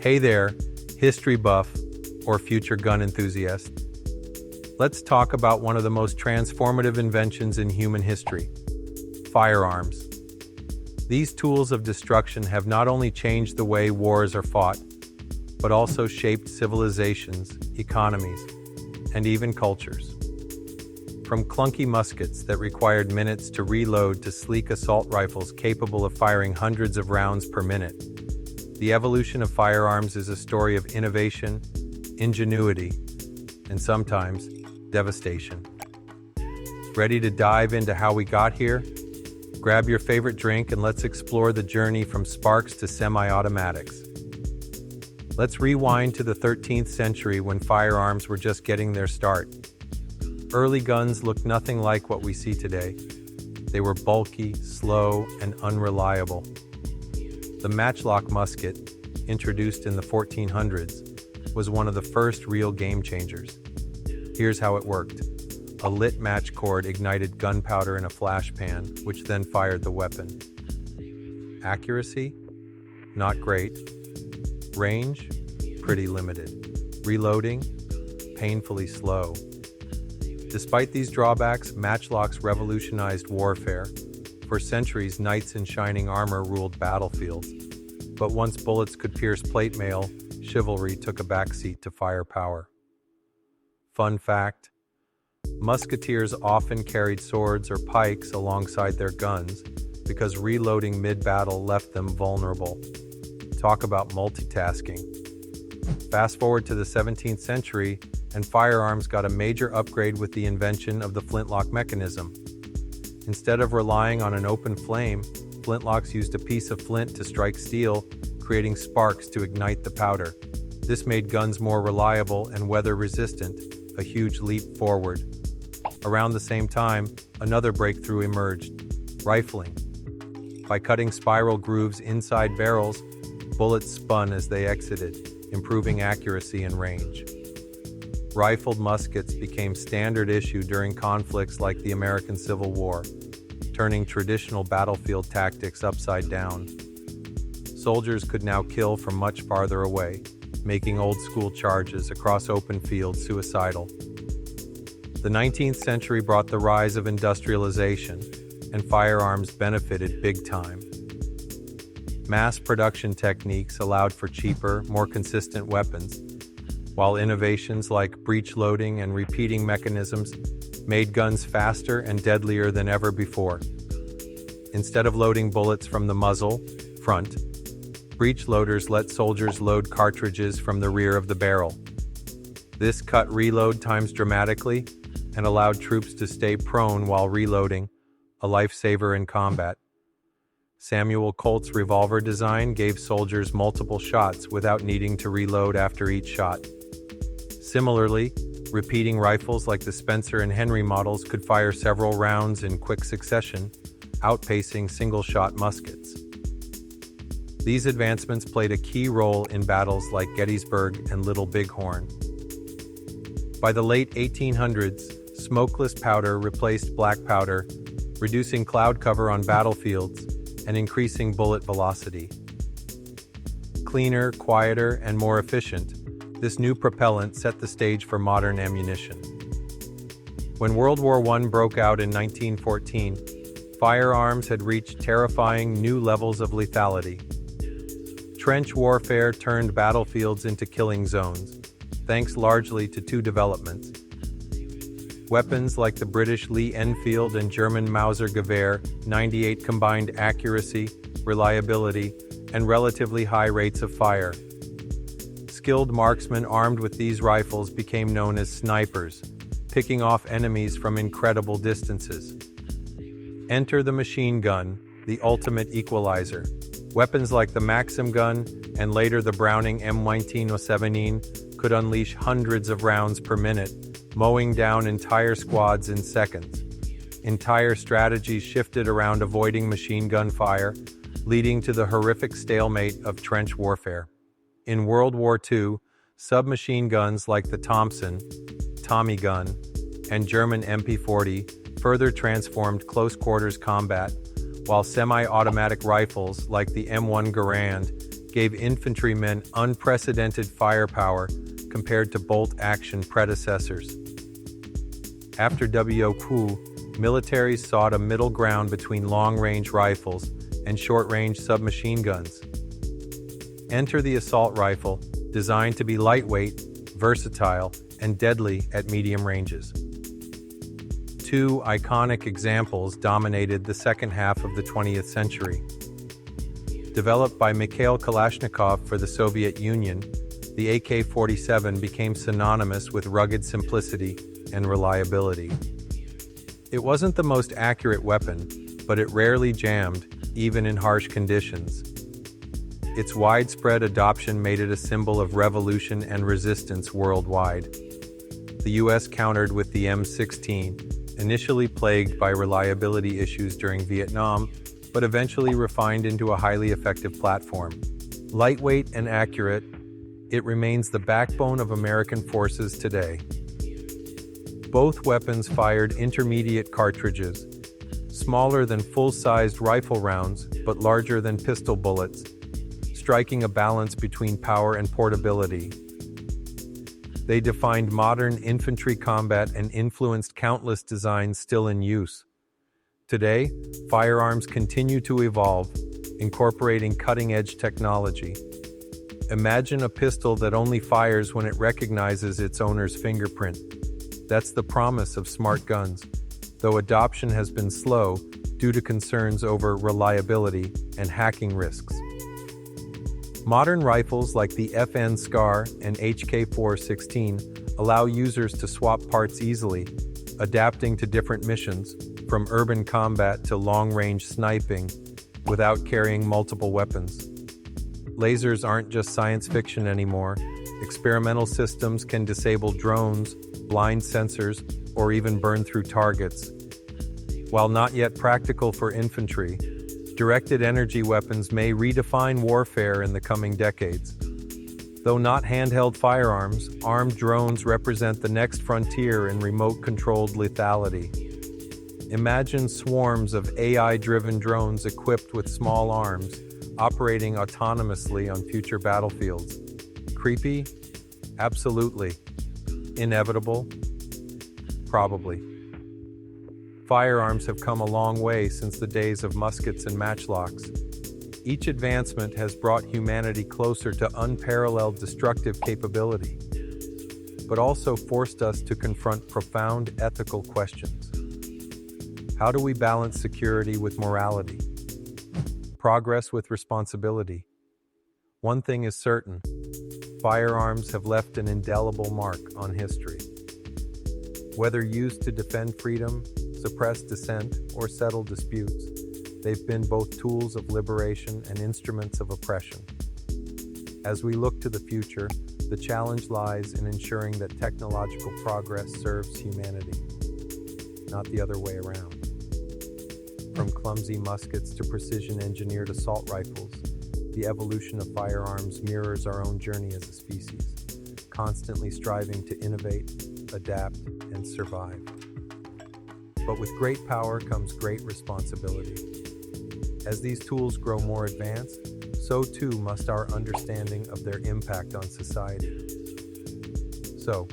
Hey there, history buff or future gun enthusiast. Let's talk about one of the most transformative inventions in human history, firearms. These tools of destruction have not only changed the way wars are fought, but also shaped civilizations, economies, and even cultures. From clunky muskets that required minutes to reload to sleek assault rifles capable of firing hundreds of rounds per minute, the evolution of firearms is a story of innovation, ingenuity, and sometimes devastation. Ready to dive into how we got here? Grab your favorite drink and let's explore the journey from sparks to semi-automatics. Let's rewind to the 13th century when firearms were just getting their start. Early guns looked nothing like what we see today. They were bulky, slow, and unreliable. The matchlock musket, introduced in the 1400s, was one of the first real game changers. Here's how it worked. A lit match cord ignited gunpowder in a flash pan, which then fired the weapon. Accuracy? Not great. Range? Pretty limited. Reloading? Painfully slow. Despite these drawbacks, matchlocks revolutionized warfare. For centuries, knights in shining armor ruled battlefields. But once bullets could pierce plate mail, chivalry took a backseat to firepower. Fun fact: musketeers often carried swords or pikes alongside their guns because reloading mid-battle left them vulnerable. Talk about multitasking. Fast forward to the 17th century, and firearms got a major upgrade with the invention of the flintlock mechanism. Instead of relying on an open flame, flintlocks used a piece of flint to strike steel, creating sparks to ignite the powder. This made guns more reliable and weather-resistant, a huge leap forward. Around the same time, another breakthrough emerged: rifling. By cutting spiral grooves inside barrels, bullets spun as they exited, improving accuracy and range. Rifled muskets became standard issue during conflicts like the American Civil War, turning traditional battlefield tactics upside down. Soldiers could now kill from much farther away, making old-school charges across open fields suicidal. The 19th century brought the rise of industrialization, and firearms benefited big time. Mass production techniques allowed for cheaper, more consistent weapons, while innovations like breech-loading and repeating mechanisms made guns faster and deadlier than ever before. Instead of loading bullets from the muzzle, front, breech-loaders let soldiers load cartridges from the rear of the barrel. This cut reload times dramatically and allowed troops to stay prone while reloading, a lifesaver in combat. Samuel Colt's revolver design gave soldiers multiple shots without needing to reload after each shot. Similarly, repeating rifles like the Spencer and Henry models could fire several rounds in quick succession, outpacing single-shot muskets. These advancements played a key role in battles like Gettysburg and Little Bighorn. By the late 1800s, smokeless powder replaced black powder, reducing cloud cover on battlefields and increasing bullet velocity. Cleaner, quieter, and more efficient, this new propellant set the stage for modern ammunition. When World War I broke out in 1914, firearms had reached terrifying new levels of lethality. Trench warfare turned battlefields into killing zones, thanks largely to two developments. Weapons like the British Lee Enfield and German Mauser-Gewehr 98 combined accuracy, reliability, and relatively high rates of fire. Skilled marksmen armed with these rifles became known as snipers, picking off enemies from incredible distances. Enter the machine gun, the ultimate equalizer. Weapons like the Maxim gun and later the Browning M1907 could unleash hundreds of rounds per minute, mowing down entire squads in seconds. Entire strategies shifted around avoiding machine gun fire, leading to the horrific stalemate of trench warfare. In World War II, submachine guns like the Thompson, Tommy gun, and German MP40 further transformed close-quarters combat, while semi-automatic rifles like the M1 Garand gave infantrymen unprecedented firepower compared to bolt-action predecessors. After WO2, militaries sought a middle ground between long-range rifles and short-range submachine guns. Enter the assault rifle, designed to be lightweight, versatile, and deadly at medium ranges. Two iconic examples dominated the second half of the 20th century. Developed by Mikhail Kalashnikov for the Soviet Union, the AK-47 became synonymous with rugged simplicity and reliability. It wasn't the most accurate weapon, but it rarely jammed, even in harsh conditions. Its widespread adoption made it a symbol of revolution and resistance worldwide. The US countered with the M16, initially plagued by reliability issues during Vietnam, but eventually refined into a highly effective platform. Lightweight and accurate, it remains the backbone of American forces today. Both weapons fired intermediate cartridges, smaller than full-sized rifle rounds, but larger than pistol bullets, striking a balance between power and portability. They defined modern infantry combat and influenced countless designs still in use. Today, firearms continue to evolve, incorporating cutting-edge technology. Imagine a pistol that only fires when it recognizes its owner's fingerprint. That's the promise of smart guns, though adoption has been slow due to concerns over reliability and hacking risks. Modern rifles like the FN SCAR and HK416 allow users to swap parts easily, adapting to different missions, from urban combat to long-range sniping, without carrying multiple weapons. Lasers aren't just science fiction anymore. Experimental systems can disable drones, blind sensors, or even burn through targets. While not yet practical for infantry, directed energy weapons may redefine warfare in the coming decades. Though not handheld firearms, armed drones represent the next frontier in remote-controlled lethality. Imagine swarms of AI-driven drones equipped with small arms, operating autonomously on future battlefields. Creepy? Absolutely. Inevitable? Probably. Firearms have come a long way since the days of muskets and matchlocks. Each advancement has brought humanity closer to unparalleled destructive capability, but also forced us to confront profound ethical questions. How do we balance security with morality? Progress with responsibility? One thing is certain: firearms have left an indelible mark on history. Whether used to defend freedom, suppress dissent, or settle disputes, they've been both tools of liberation and instruments of oppression. As we look to the future, the challenge lies in ensuring that technological progress serves humanity, not the other way around. From clumsy muskets to precision-engineered assault rifles, the evolution of firearms mirrors our own journey as a species, constantly striving to innovate, adapt, and survive. But with great power comes great responsibility. As these tools grow more advanced, so too must our understanding of their impact on society. So,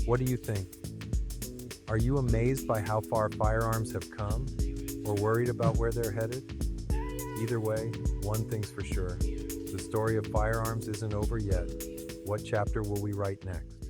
what do you think? Are you amazed by how far firearms have come, or worried about where they're headed? Either way, one thing's for sure: the story of firearms isn't over yet. What chapter will we write next?